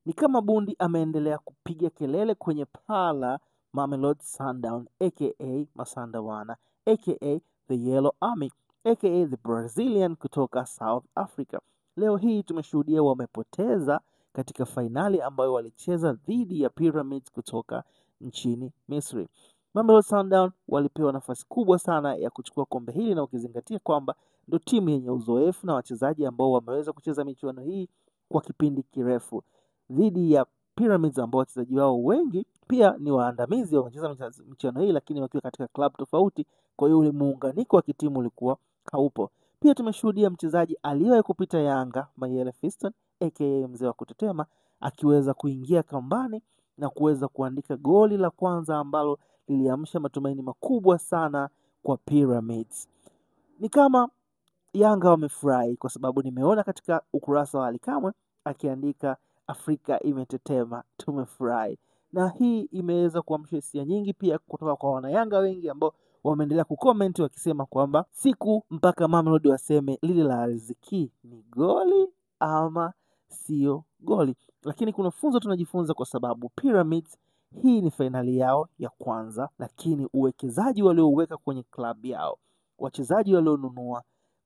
Ni kama bundi ameendelea kupiga kelele kwenye pala Mamelodi Sundowns aka Masandawana aka the Yellow Army aka the Brazilian kutoka South Africa. Leo hii tumeshuhudia wamepoteza katika fainali ambayo walicheza dhidi ya Pyramids kutoka nchini Misri. Mamelodi Sundowns walipewa nafasi kubwa sana ya kuchukua kombe hili, na ukizingatia kwamba ndio timu yenye uzoefu na wachezaji ambao wameweza kucheza michuano hii kwa kipindi kirefu dhidi ya Pyramids ambao wachezaji wao wengi pia ni waandamizi wamecheza michuano hii, lakini wakiwa katika club tofauti. Kwa hiyo ule muunganiko wa kitimu ulikuwa haupo. Pia tumeshuhudia mchezaji aliyewahi kupita Yanga, Mayele Fiston aka mzee wa kutetema, akiweza kuingia kambani na kuweza kuandika goli la kwanza ambalo liliamsha matumaini makubwa sana kwa Pyramids. Ni kama Yanga wamefurahi kwa sababu nimeona katika ukurasa wa Ally Kamwe akiandika Afrika imetetema, tumefurahi. Na hii imeweza kuamsha hisia nyingi pia kutoka kwa wanayanga wengi ambao wameendelea kucomment wakisema kwamba siku mpaka Mamelodi waseme lile la riziki ni goli ama sio goli. Lakini kuna funzo tunajifunza kwa sababu Pyramids hii ni fainali yao ya kwanza, lakini uwekezaji waliouweka kwenye klabu yao, wachezaji walionunua,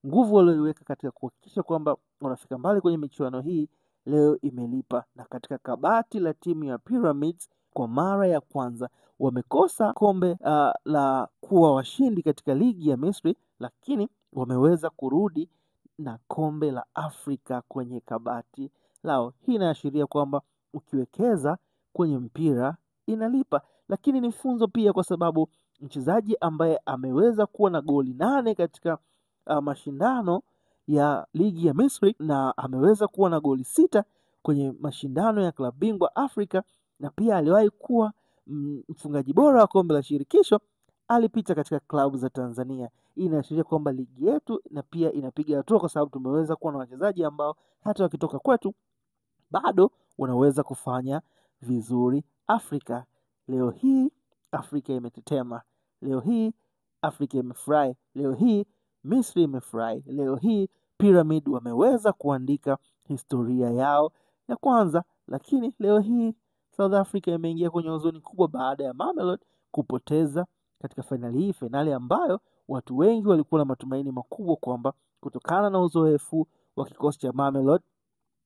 nguvu walioiweka katika kuhakikisha kwamba wanafika mbali kwenye michuano hii leo imelipa. Na katika kabati la timu ya Pyramids kwa mara ya kwanza wamekosa kombe la kuwa washindi katika ligi ya Misri, lakini wameweza kurudi na kombe la Afrika kwenye kabati lao. Hii inaashiria kwamba ukiwekeza kwenye mpira inalipa. Lakini ni funzo pia kwa sababu mchezaji ambaye ameweza kuwa na goli 8 katika mashindano ya ligi ya Misri na ameweza kuwa na goli 6 kwenye mashindano ya klabu bingwa Afrika, na pia aliwahi kuwa mfungaji bora wa kombe la shirikisho, alipita katika klabu za Tanzania. Hii inaashiria kwamba ligi yetu na pia inapiga hatua kwa sababu tumeweza kuwa na wachezaji ambao hata wakitoka kwetu bado wanaweza kufanya vizuri Afrika. Leo hii Afrika imetetema. Leo hii Afrika imefurahi. Leo hii Misri imefurahi. Leo hii Pyramid wameweza kuandika historia yao ya kwanza. Lakini leo hii South Africa imeingia kwenye huzuni kubwa baada ya Mamelodi kupoteza katika fainali hii, fainali ambayo watu wengi walikuwa na matumaini makubwa kwamba kutokana na uzoefu wa kikosi cha Mamelodi,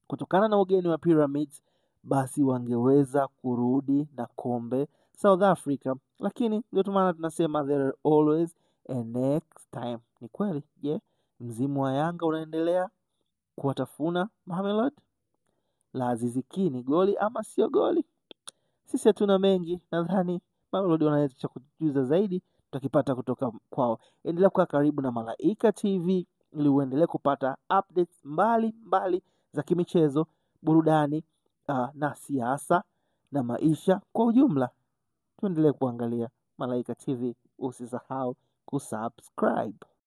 kutokana na ugeni wa Pyramids, basi wangeweza kurudi na kombe South Africa. Lakini ndio maana tunasema there are always a next time. Ni kweli, je, mzimu wa Yanga unaendelea kuwatafuna Mamelodi? La Aziz Ki ni goli ama sio goli? Sisi hatuna mengi, nadhani Mamelodi wanaweza cha kujuza zaidi tutakipata kutoka kwao. Endelea kuwa karibu na Malaika TV ili uendelee kupata updates mbali za kimichezo, burudani na siasa na maisha kwa ujumla. Tuendelee kuangalia Malaika TV, usisahau kusubscribe.